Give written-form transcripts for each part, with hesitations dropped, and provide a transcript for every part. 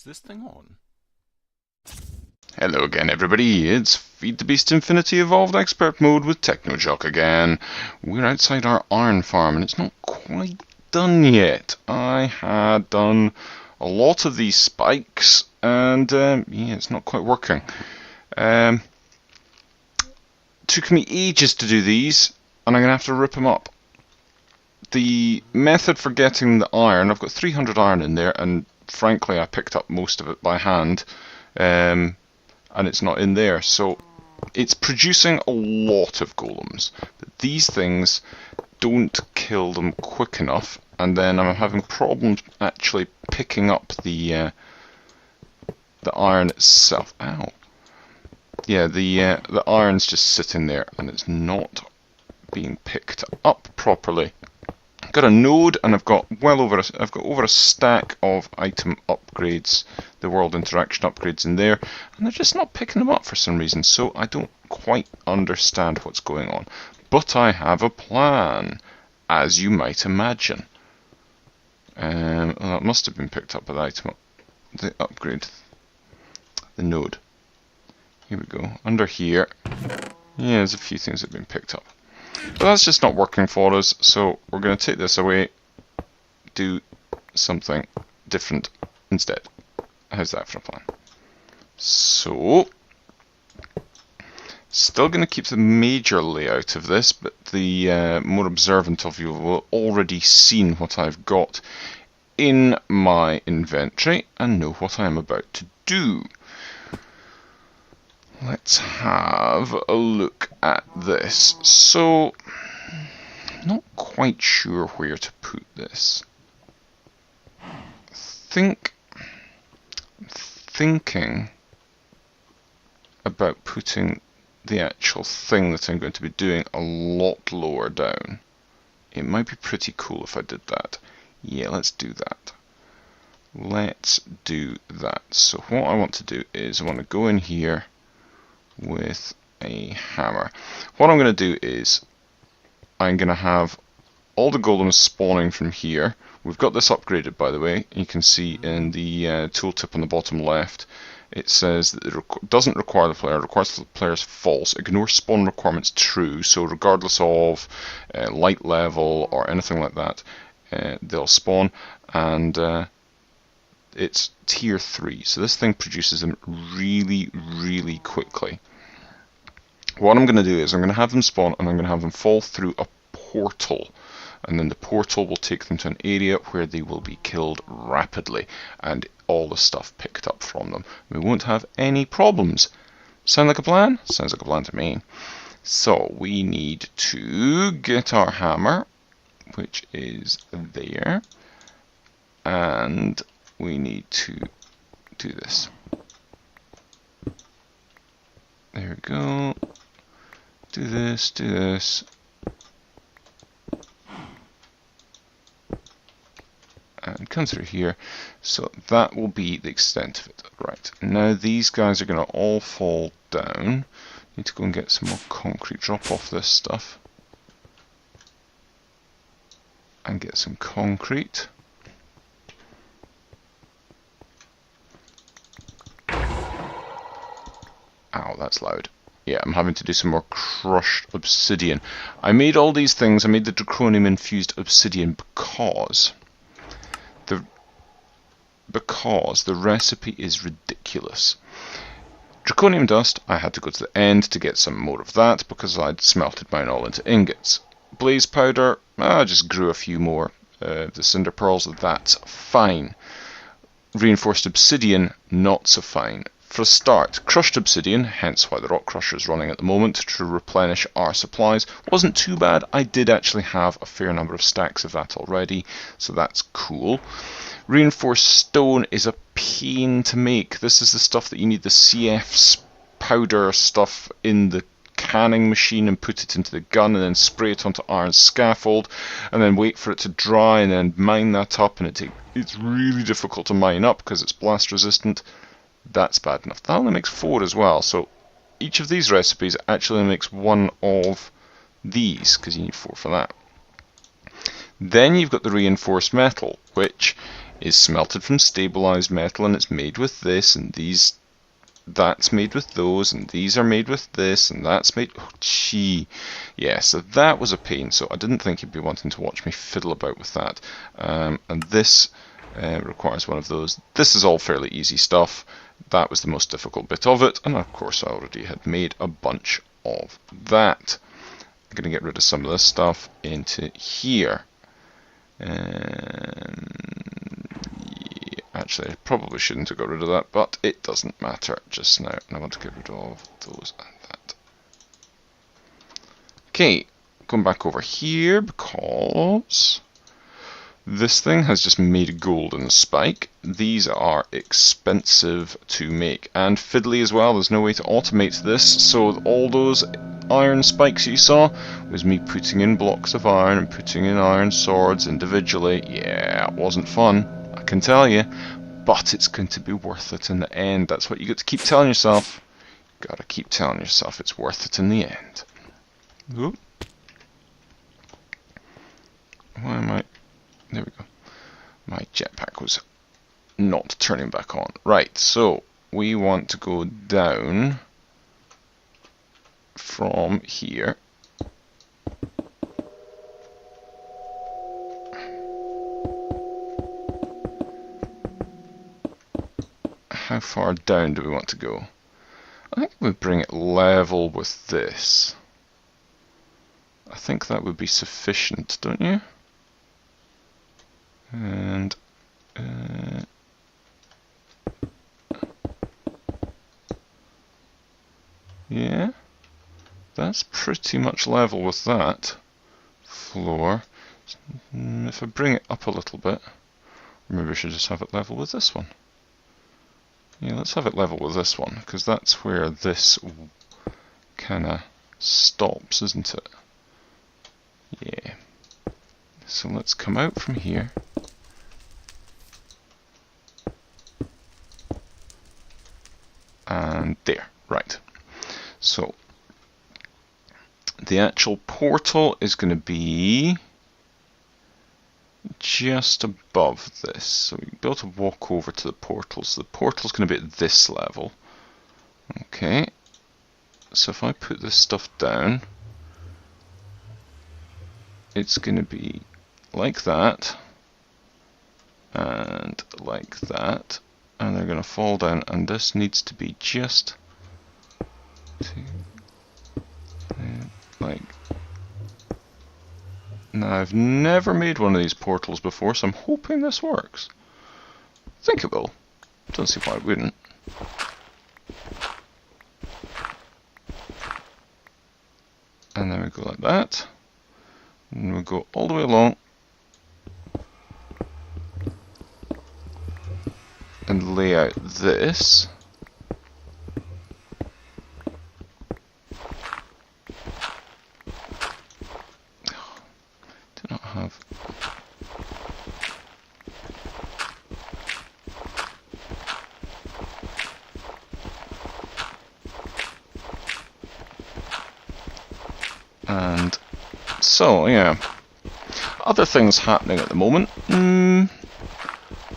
this thing on? Hello again everybody, it's Feed the Beast Infinity Evolved Expert Mode with TechnoJock again. We're outside our iron farm and it's not quite done yet. I had done a lot of these spikes and yeah, it's not quite working. Took me ages to do these and I'm going to have to rip them up. The method for getting the iron, I've got 300 iron in there and frankly I picked up most of it by hand. And it's not in there, so it's producing a lot of golems, but these things don't kill them quick enough, and then I'm having problems actually picking up the iron itself. Ow! Yeah, the iron's just sitting there and it's not being picked up properly. I've got a node and I've got over a stack of item upgrades, the world interaction upgrades in there, and they're just not picking them up for some reason, so I don't quite understand what's going on. But I have a plan, as you might imagine. Well, that must have been picked up by the upgrade, the node. Here we go, under here. Yeah, there's a few things that have been picked up. But that's just not working for us, so we're going to take this away, do something different instead. How's that for a plan? So, still going to keep the major layout of this, but the more observant of you will have already seen what I've got in my inventory and know what I am about to do. Let's have a look at this. So, I'm not quite sure where to put this. Thinking about putting the actual thing that I'm going to be doing a lot lower down. It might be pretty cool if I did that. Yeah, let's do that. Let's do that. So what I want to do is I want to go in here with a hammer. What I'm going to do is I'm going to have all the golems spawning from here. We've got this upgraded, by the way. You can see in the tooltip on the bottom left it says that it doesn't require the player, it requires the player's false. Ignore spawn requirements true, so regardless of light level or anything like that, they'll spawn, and it's tier 3, so this thing produces them really, really quickly. What I'm going to do is I'm going to have them spawn and I'm going to have them fall through a portal, and then the portal will take them to an area where they will be killed rapidly and all the stuff picked up from them. We won't have any problems. Sound like a plan? Sounds like a plan to me. So we need to get our hammer, which is there, and we need to do this. There we go. Do this, do this. And come through here. So that will be the extent of it. Right, now these guys are going to all fall down. Need to go and get some more concrete, drop off this stuff. And get some concrete. Ow, that's loud. Yeah, I'm having to do some more crushed obsidian. I made all these things, I made the draconium infused obsidian because the recipe is ridiculous. Draconium dust, I had to go to the end to get some more of that because I'd smelted mine all into ingots. Blaze powder, I just grew a few more. The cinder pearls, that's fine. Reinforced obsidian, not so fine. For a start, crushed obsidian, hence why the rock crusher is running at the moment to replenish our supplies, wasn't too bad. I did actually have a fair number of stacks of that already, so that's cool. Reinforced stone is a pain to make. This is the stuff that you need the CF powder stuff in the canning machine and put it into the gun and then spray it onto iron scaffold and then wait for it to dry and then mine that up, and it's really difficult to mine up because it's blast resistant. That's bad enough. That only makes 4 as well, so each of these recipes actually makes 1 of these, because you need 4 for that. Then you've got the reinforced metal, which is smelted from stabilized metal, and it's made with this, and that's made with those, and these are made with this, and that's made... Oh, gee. Yeah, so that was a pain, so I didn't think you'd be wanting to watch me fiddle about with that. And this requires one of those. This is all fairly easy stuff. That was the most difficult bit of it, and of course I already had made a bunch of that. I'm going to get rid of some of this stuff into here. Actually, I probably shouldn't have got rid of that, but it doesn't matter just now. And I want to get rid of those and that. Okay, going back over here because this thing has just made a golden spike. These are expensive to make and fiddly as well. There's no way to automate this, so all those iron spikes you saw was me putting in blocks of iron and putting in iron swords individually. Yeah, it wasn't fun, I can tell you, but it's going to be worth it in the end. That's what you got to keep telling yourself. Gotta keep telling yourself it's worth it in the end. Oop. Why am I... There we go. My jetpack was not turning back on. Right, so we want to go down from here. How far down do we want to go? I think we bring it level with this. I think that would be sufficient, don't you? And yeah, that's pretty much level with that floor. If I bring it up a little bit, maybe I should just have it level with this one. Yeah, let's have it level with this one, because that's where this kinda stops, isn't it? Yeah. So let's come out from here. And there, right. So the actual portal is going to be just above this. So we'll be able to walk over to the portal. So the portal's going to be at this level. Okay. So if I put this stuff down, it's going to be like that, and like that, and they're going to fall down, and this needs to be just like... Now, I've never made one of these portals before, so I'm hoping this works. I think it will. Don't see why it wouldn't. And then we go like that, and we'll go all the way along, and lay out this. Do not have... And so, yeah. Other things happening at the moment.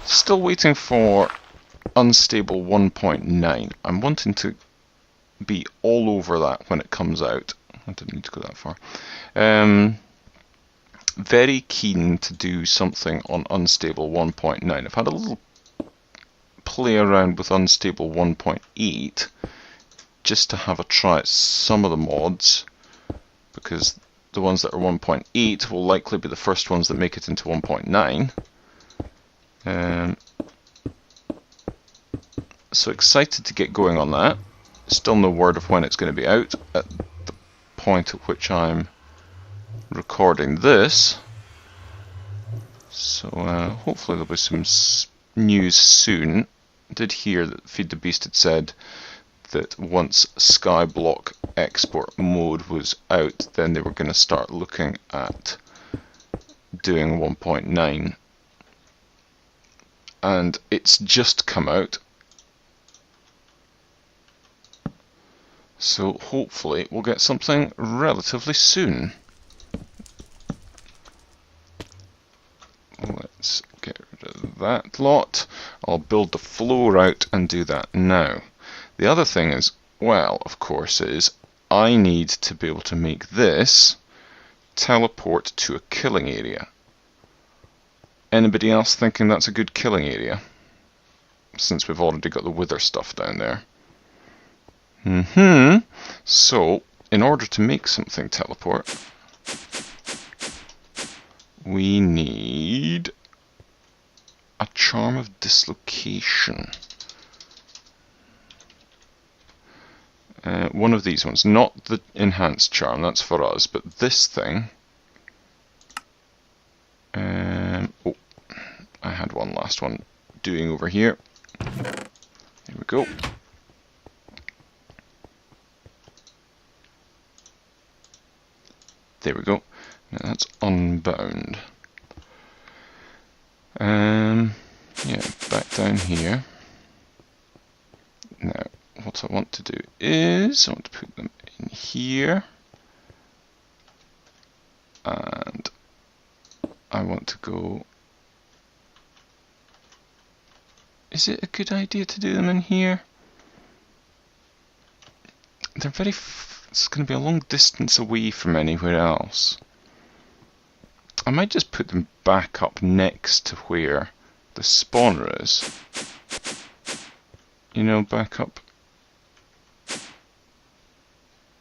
Still waiting for unstable 1.9. I'm wanting to be all over that when it comes out. I didn't need to go that far. Very keen to do something on unstable 1.9. I've had a little play around with unstable 1.8 just to have a try at some of the mods, because the ones that are 1.8 will likely be the first ones that make it into 1.9. So excited to get going on that. Still no word of when it's going to be out at the point at which I'm recording this. So hopefully there'll be some news soon. I did hear that Feed the Beast had said that once Skyblock export mode was out, then they were going to start looking at doing 1.9. And it's just come out. So hopefully we'll get something relatively soon. Let's get rid of that lot. I'll build the floor out and do that now. The other thing is, well, of course, is I need to be able to make this teleport to a killing area. Anybody else thinking that's a good killing area? Since we've already got the wither stuff down there. So, in order to make something teleport, we need a charm of dislocation. One of these ones, not the enhanced charm, that's for us, but this thing. Oh, I had one last one doing over here. Here we go. There we go. Now that's unbound. Yeah, back down here. Now, what I want to do is, I want to put them in here. And I want to go... Is it a good idea to do them in here? They're very... It's going to be a long distance away from anywhere else. I might just put them back up next to where the spawner is. You know, back up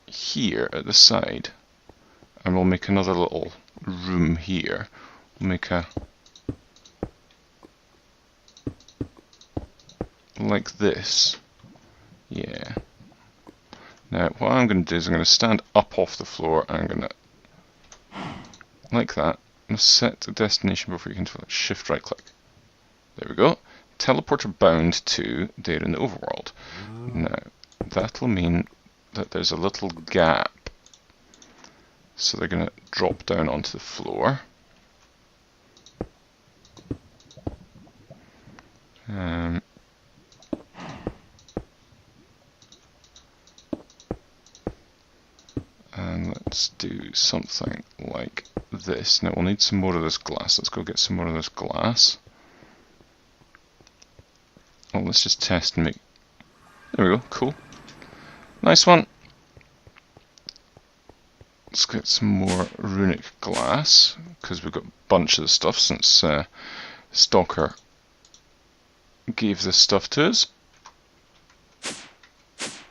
here at the side. And we'll make another little room here. We'll make a... like this. Yeah. Now, what I'm going to do is I'm going to stand up off the floor and I'm going to... like that. I'm going to set the destination before you can shift right click. There we go. Teleporter bound to there in the overworld. Now, that'll mean that there's a little gap. So they're going to drop down onto the floor. And let's do something like this. Now we'll need some more of this glass. Let's go get some more of this glass. Oh, let's just test and make... There we go, cool. Nice one. Let's get some more runic glass, because we've got a bunch of the stuff since Stalker gave this stuff to us.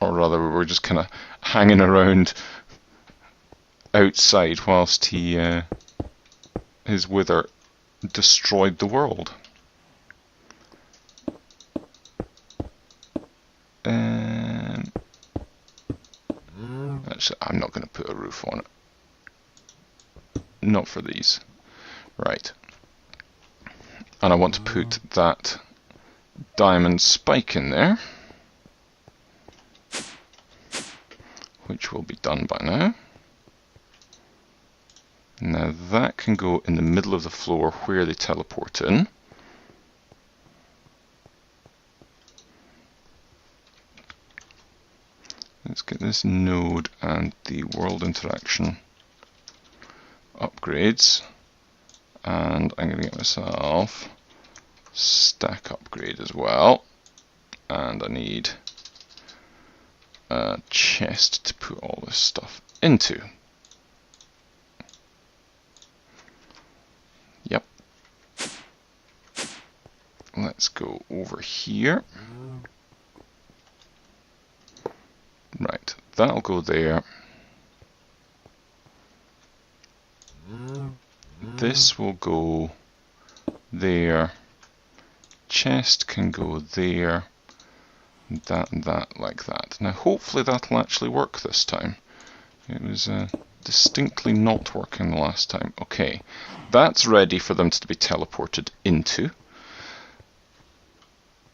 Or rather, we were just kind of hanging around outside whilst he his wither destroyed the world. Actually, I'm not going to put a roof on it. Not for these. Right. And I want to put that diamond spike in there, which will be done by now. Now that can go in the middle of the floor where they teleport in. Let's get this node and the world interaction upgrades. And I'm going to get myself stack upgrade as well. And I need a chest to put all this stuff into. Yep. Let's go over here. Right, that'll go there. This will go there. Chest can go there. That and that like that. Now hopefully that'll actually work this time. It was distinctly not working the last time. Okay, that's ready for them to be teleported into.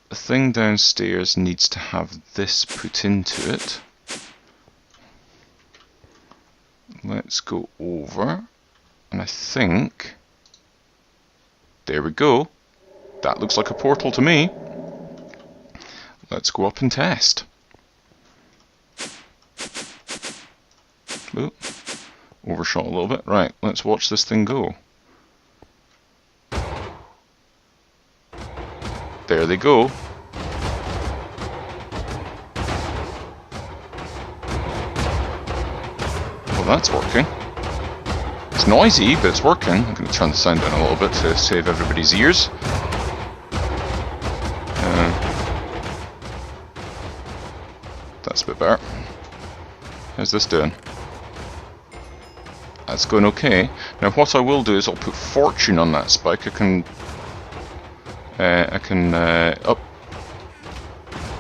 The thing downstairs needs to have this put into it. Let's go over, and I think, there we go. That looks like a portal to me. Let's go up and test. Ooh, overshot a little bit. Right, let's watch this thing go. There they go. Well, that's working. It's noisy, but it's working. I'm going to turn the sound down a little bit to save everybody's ears. That's a bit better. How's this doing? That's going okay. Now what I will do is I'll put fortune on that spike. I can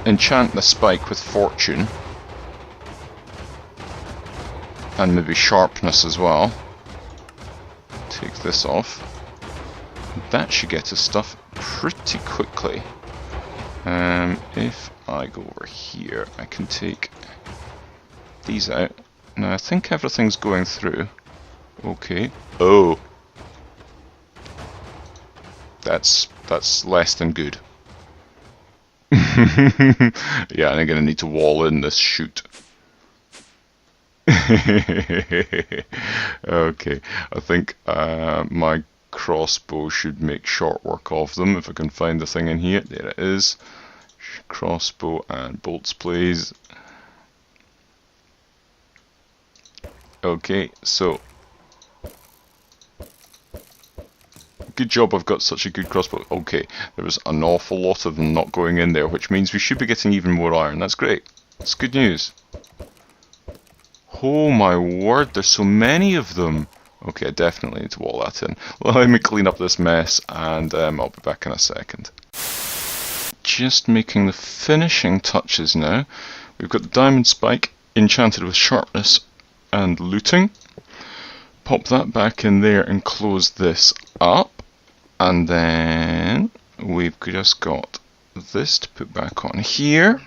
enchant the spike with fortune. And maybe sharpness as well. Take this off. That should get us stuff pretty quickly. If I go over here, I can take these out. Now I think everything's going through. Okay. Oh. That's less than good. Yeah, and I'm gonna need to wall in this chute. Okay, I think my crossbow should make short work of them if I can find the thing in here. There it is. Crossbow and bolts, please. Okay, so good job I've got such a good crossbow. Okay, there was an awful lot of them not going in there, which means we should be getting even more iron. That's great. That's good news. Oh my word, there's so many of them. Okay, I definitely need to wall that in. Well, let me clean up this mess and I'll be back in a second. Just making the finishing touches now. We've got the diamond spike enchanted with sharpness and looting. Pop that back in there and close this up. And then we've just got this to put back on here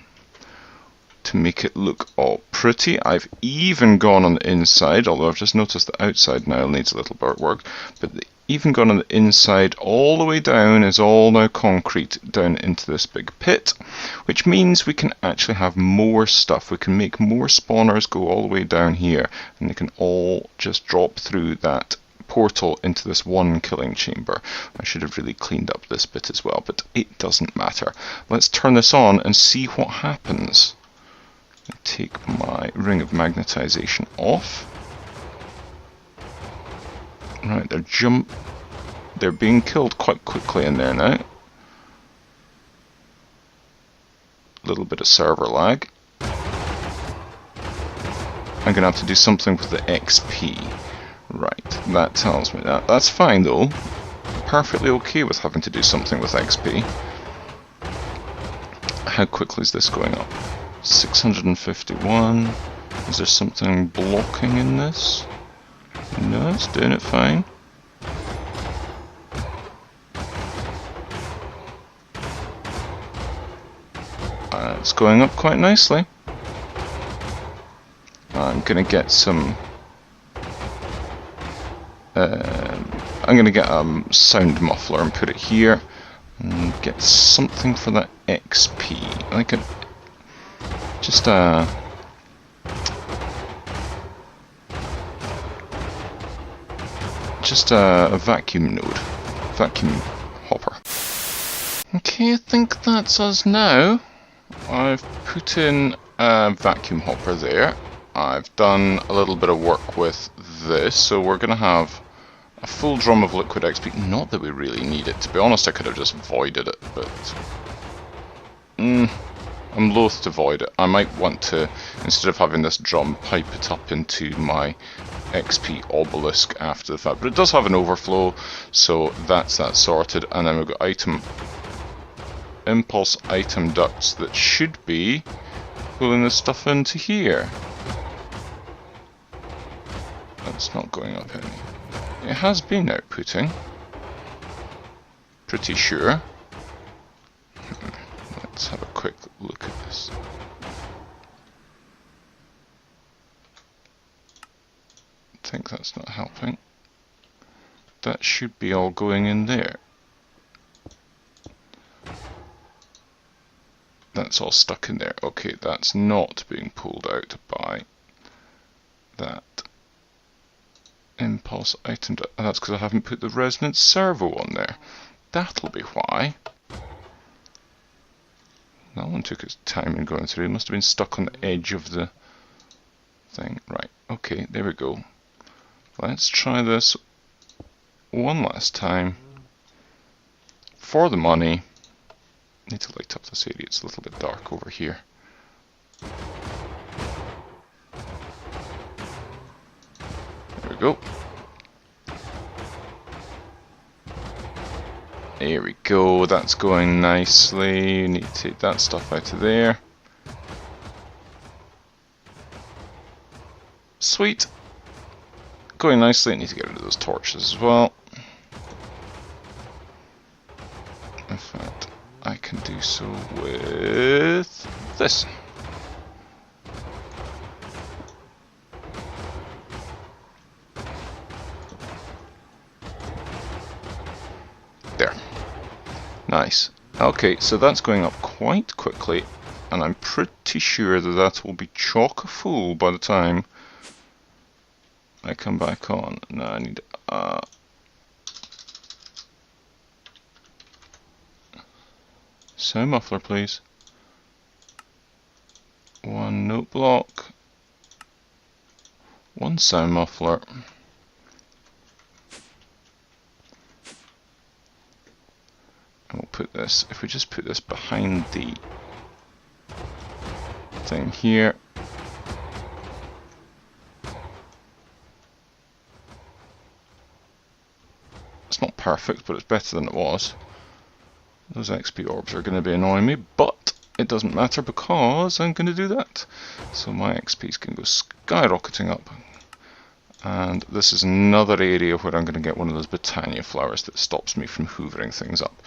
to make it look all pretty. I've even gone on the inside, although I've just noticed the outside now needs a little bit of work, but even gone on the inside all the way down is all now concrete down into this big pit, which means we can actually have more stuff. We can make more spawners go all the way down here, and they can all just drop through that portal into this one killing chamber. I should have really cleaned up this bit as well, but it doesn't matter. Let's turn this on and see what happens. Take my ring of magnetization off. Right, they're being killed quite quickly in there now. A little bit of server lag. I'm gonna have to do something with the XP. Right, that tells me that. That's fine though. Perfectly okay with having to do something with XP. How quickly is this going up? 651. Is there something blocking in this? No, it's doing it fine. It's going up quite nicely. I'm gonna get some. I'm gonna get a sound muffler and put it here, and get something for that XP. Like a just a vacuum node, vacuum hopper. Okay, I think that's us now. I've put in a vacuum hopper there. I've done a little bit of work with this, so we're going to have a full drum of liquid XP. Not that we really need it. To be honest, I could have just voided it, but I'm loath to void it. I might want to, instead of having this drum, pipe it up into my XP obelisk after the fact. But it does have an overflow, so that's that sorted. And then we've got impulse item ducts that should be pulling this stuff into here. That's not going up any. It has been outputting. Pretty sure. Let's have a quick look at this. I think that's not helping. That should be all going in there. That's all stuck in there. Okay, that's not being pulled out by that impulse item. That's because I haven't put the resonance servo on there. That'll be why. That one took its time in going through. It must have been stuck on the edge of the thing. Right, okay, there we go. Let's try this one last time. For the money. Need to light up this area, it's a little bit dark over here. There we go. There we go, that's going nicely. Need to take that stuff out of there. Sweet. Going nicely. I need to get rid of those torches as well. In fact, I can do so with this. There. Nice. Okay, so that's going up quite quickly, and I'm pretty sure that that will be chock-full by the time I come back on. Now I need sound muffler, please. One note block. One sound muffler. And we'll put this, if we just put this behind the thing here. It's not perfect, but it's better than it was. Those XP orbs are going to be annoying me, but it doesn't matter because I'm going to do that. So my XP is going to go skyrocketing up. And this is another area where I'm going to get one of those Botania flowers that stops me from hoovering things up.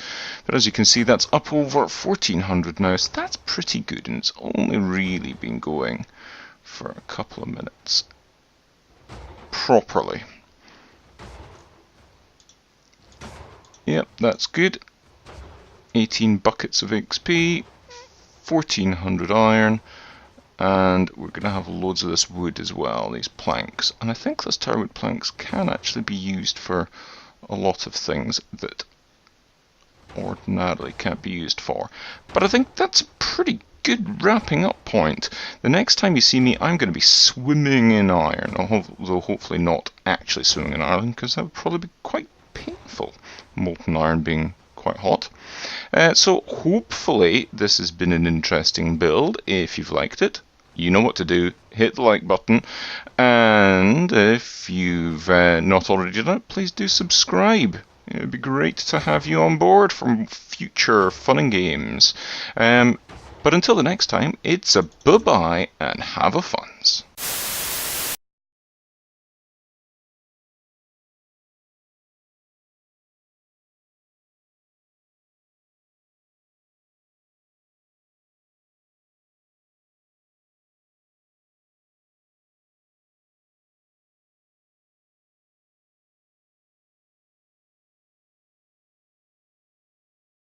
But as you can see, that's up over 1400 now, so that's pretty good, and it's only really been going for a couple of minutes properly. Yep, that's good. 18 buckets of XP, 1400 iron, and we're going to have loads of this wood as well, these planks. And I think those towerwood planks can actually be used for a lot of things that ordinarily can't be used for. But I think that's a pretty good wrapping up point. The next time you see me, I'm going to be swimming in iron, although hopefully not actually swimming in iron, because that would probably be quite painful, molten iron being quite hot. So hopefully this has been an interesting build. If you've liked it, you know what to do. Hit the like button, and if you've not already done it, please do subscribe. It would be great to have you on board for future fun and games. But until the next time, it's a bye-bye and have a fun.